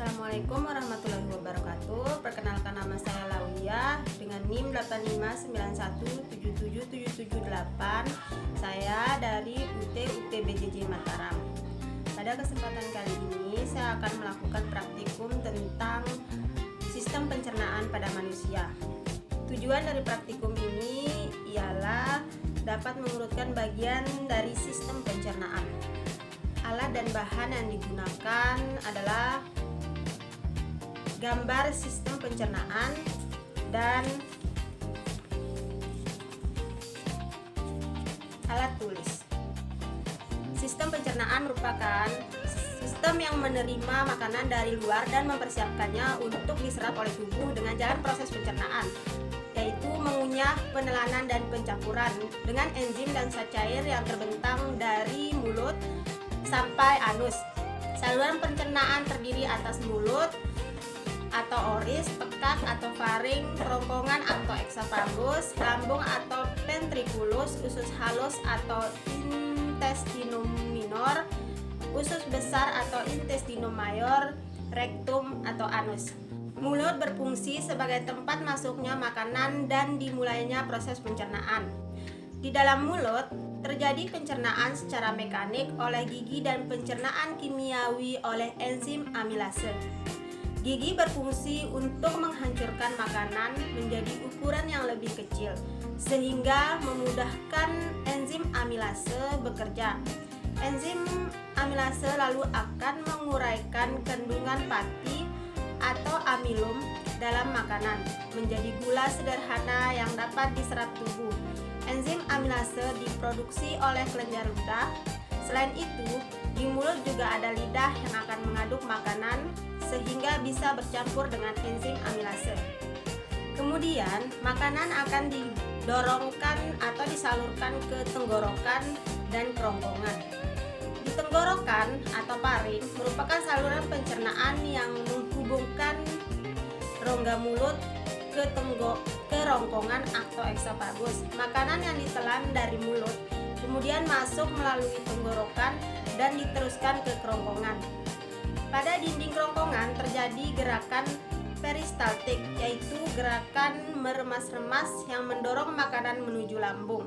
Assalamualaikum warahmatullahi wabarakatuh. Perkenalkan, nama saya Lawiyah dengan NIM 8591777778. Saya dari UTBJJ Mataram. Pada kesempatan kali ini saya akan melakukan praktikum tentang sistem pencernaan pada manusia. Tujuan dari praktikum ini ialah dapat mengurutkan bagian dari sistem pencernaan. Alat dan bahan yang digunakan adalah gambar sistem pencernaan dan alat tulis. Sistem pencernaan merupakan sistem yang menerima makanan dari luar dan mempersiapkannya untuk diserap oleh tubuh dengan jalan proses pencernaan, yaitu mengunyah, penelanan, dan pencampuran dengan enzim dan zat cair yang terbentang dari mulut sampai anus. Saluran pencernaan terdiri atas mulut atau oris, pekak atau faring, kerongkongan atau eksofagus, lambung atau ventriculus, usus halus atau intestinum minor, usus besar atau intestinum mayor, rektum atau anus. Mulut berfungsi sebagai tempat masuknya makanan dan dimulainya proses pencernaan. Di dalam mulut terjadi pencernaan secara mekanik oleh gigi dan pencernaan kimiawi oleh enzim amilase. Gigi berfungsi untuk menghancurkan makanan menjadi ukuran yang lebih kecil, sehingga memudahkan enzim amilase bekerja. Enzim amilase lalu akan menguraikan kandungan pati atau amilum dalam makanan menjadi gula sederhana yang dapat diserap tubuh. Enzim amilase diproduksi oleh kelenjar ludah. Selain itu, di mulut juga ada lidah yang akan mengaduk makanan sehingga bisa bercampur dengan enzim amilase. Kemudian, makanan akan didorongkan atau disalurkan ke tenggorokan dan kerongkongan. Di tenggorokan atau paring merupakan saluran pencernaan yang menghubungkan rongga mulut ke kerongkongan atau eksofagus. Makanan yang ditelan dari mulut kemudian masuk melalui tenggorokan dan diteruskan ke kerongkongan. Pada dinding kerongkongan terjadi gerakan peristaltik, yaitu gerakan meremas-remas yang mendorong makanan menuju lambung.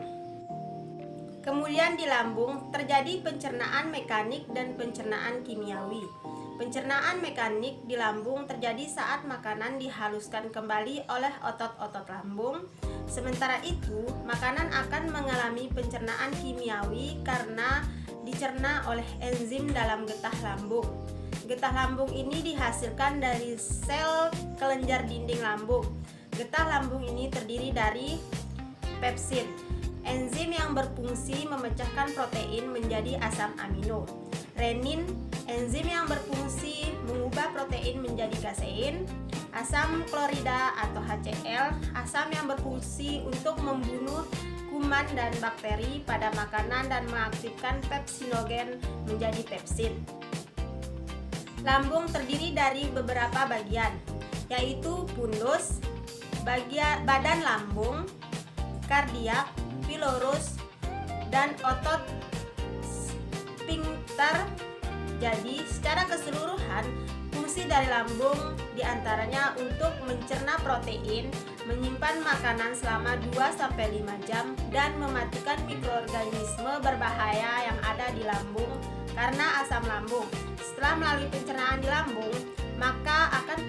Kemudian di lambung terjadi pencernaan mekanik dan pencernaan kimiawi. Pencernaan mekanik di lambung terjadi saat makanan dihaluskan kembali oleh otot-otot lambung. Sementara itu, makanan akan mengalami pencernaan kimiawi karena dicerna oleh enzim dalam getah lambung. Getah lambung ini dihasilkan dari sel kelenjar dinding lambung. Getah lambung ini terdiri dari pepsin, enzim yang berfungsi memecahkan protein menjadi asam amino. Renin, enzim yang berfungsi mengubah protein menjadi kasein. Asam klorida atau HCl, asam yang berfungsi untuk membunuh kuman dan bakteri pada makanan dan mengaktifkan pepsinogen menjadi pepsin. Lambung terdiri dari beberapa bagian, yaitu fundus, badan lambung, kardiak, pilorus, dan otot sphincter. Jadi, secara keseluruhan, fungsi dari lambung diantaranya untuk mencerna protein, menyimpan makanan selama 2-5 jam, dan mematikan mikroorganisme berbahaya yang ada di lambung karena asam lambung. Setelah melalui pencernaan di lambung, maka akan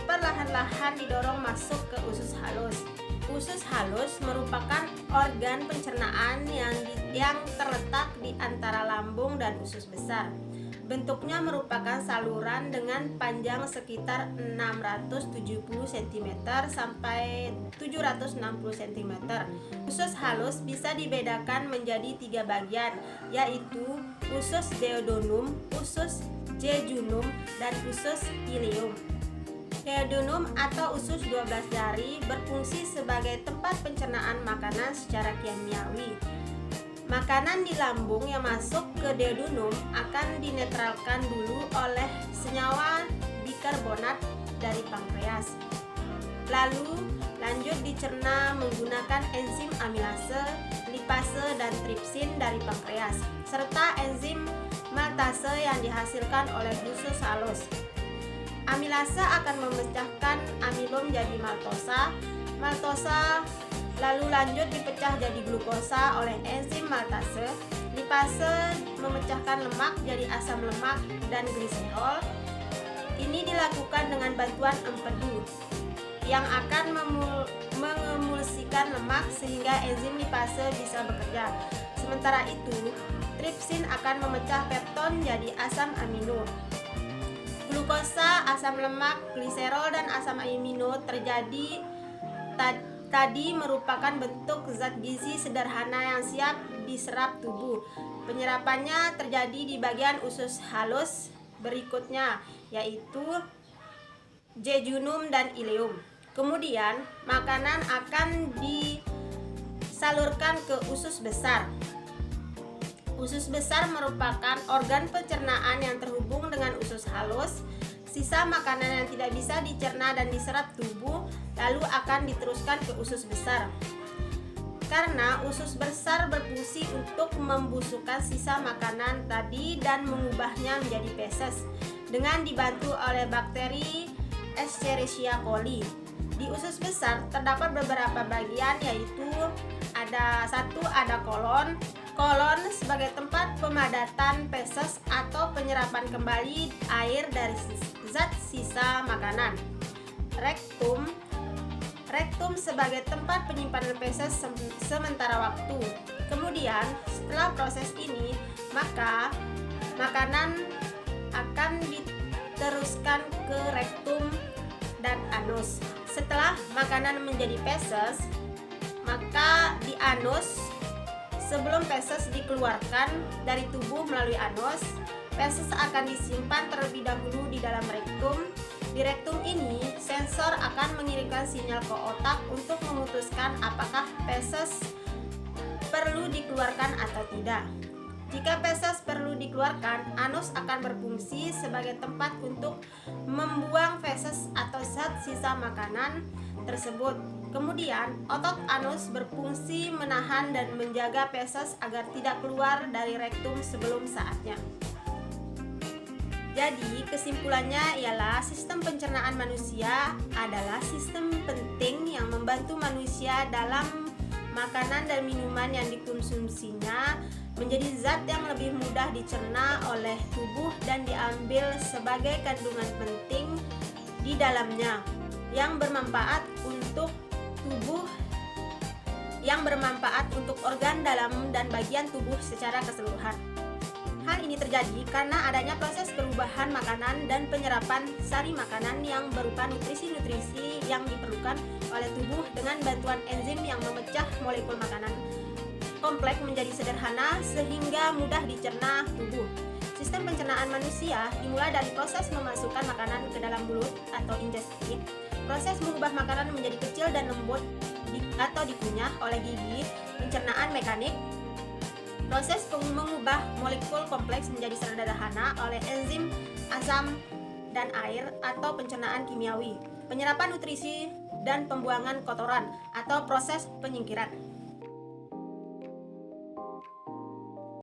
perlahan-lahan didorong masuk ke usus halus. Usus halus merupakan organ pencernaan yang terletak di antara lambung dan usus besar. Bentuknya merupakan saluran dengan panjang sekitar 670 cm sampai 760 cm. Usus halus bisa dibedakan menjadi 3 bagian, yaitu usus duodenum, usus jejunum, dan usus ileum. Duodenum atau usus 12 jari berfungsi sebagai tempat pencernaan makanan secara kimiawi. Makanan di lambung yang masuk ke duodenum akan dinetralkan dulu oleh senyawa bikarbonat dari pankreas. Lalu lanjut dicerna menggunakan enzim amilase, lipase, dan tripsin dari pankreas, serta enzim maltase yang dihasilkan oleh usus halus. Amilasa akan memecahkan amilom jadi maltosa. Maltosa lalu lanjut dipecah jadi glukosa oleh enzim maltase. Lipase memecahkan lemak jadi asam lemak dan gliserol. Ini dilakukan dengan bantuan empedu yang akan mengemulsikan lemak sehingga enzim lipase bisa bekerja. Sementara itu, tripsin akan memecah pepton jadi asam amino. Glukosa, asam lemak, gliserol, dan asam amino terjadi tadi merupakan bentuk zat gizi sederhana yang siap diserap tubuh. Penyerapannya terjadi di bagian usus halus berikutnya, yaitu jejunum dan ileum. Kemudian, makanan akan disalurkan ke usus besar. Usus besar merupakan organ pencernaan yang terhubung dengan usus halus. Sisa makanan yang tidak bisa dicerna dan diserap tubuh lalu akan diteruskan ke usus besar. Karena usus besar berfungsi untuk membusukkan sisa makanan tadi dan mengubahnya menjadi feses dengan dibantu oleh bakteri Escherichia coli. Di usus besar terdapat beberapa bagian, yaitu ada kolon. Kolon sebagai tempat pemadatan feses atau penyerapan kembali air dari zat sisa makanan. Rektum sebagai tempat penyimpanan feses sementara waktu. Kemudian setelah proses ini, maka makanan akan diteruskan ke rektum dan anus. Setelah makanan menjadi feses, maka di anus, sebelum feses dikeluarkan dari tubuh melalui anus, feses akan disimpan terlebih dahulu di dalam rektum. Di rektum ini, sensor akan mengirimkan sinyal ke otak untuk memutuskan apakah feses perlu dikeluarkan atau tidak. Jika feses perlu dikeluarkan, anus akan berfungsi sebagai tempat untuk membuang feses atau zat sisa makanan tersebut. Kemudian, otot anus berfungsi menahan dan menjaga feses agar tidak keluar dari rektum sebelum saatnya. Jadi, kesimpulannya ialah sistem pencernaan manusia adalah sistem penting yang membantu manusia dalam makanan dan minuman yang dikonsumsinya menjadi zat yang lebih mudah dicerna oleh tubuh dan diambil sebagai kandungan penting di dalamnya yang bermanfaat untuk tubuh, yang bermanfaat untuk organ dalam dan bagian tubuh secara keseluruhan. Hal ini terjadi karena adanya proses perubahan makanan dan penyerapan sari makanan yang berupa nutrisi-nutrisi yang diperlukan oleh tubuh dengan bantuan enzim yang memecah molekul makanan kompleks menjadi sederhana sehingga mudah dicerna tubuh. Sistem pencernaan manusia dimulai dari proses memasukkan makanan ke dalam mulut atau ingestion. Proses mengubah makanan menjadi kecil dan lembut atau dikunyah oleh gigi, pencernaan mekanik. Proses mengubah molekul kompleks menjadi sederhana oleh enzim, asam, dan air atau pencernaan kimiawi. Penyerapan nutrisi dan pembuangan kotoran atau proses penyingkiran.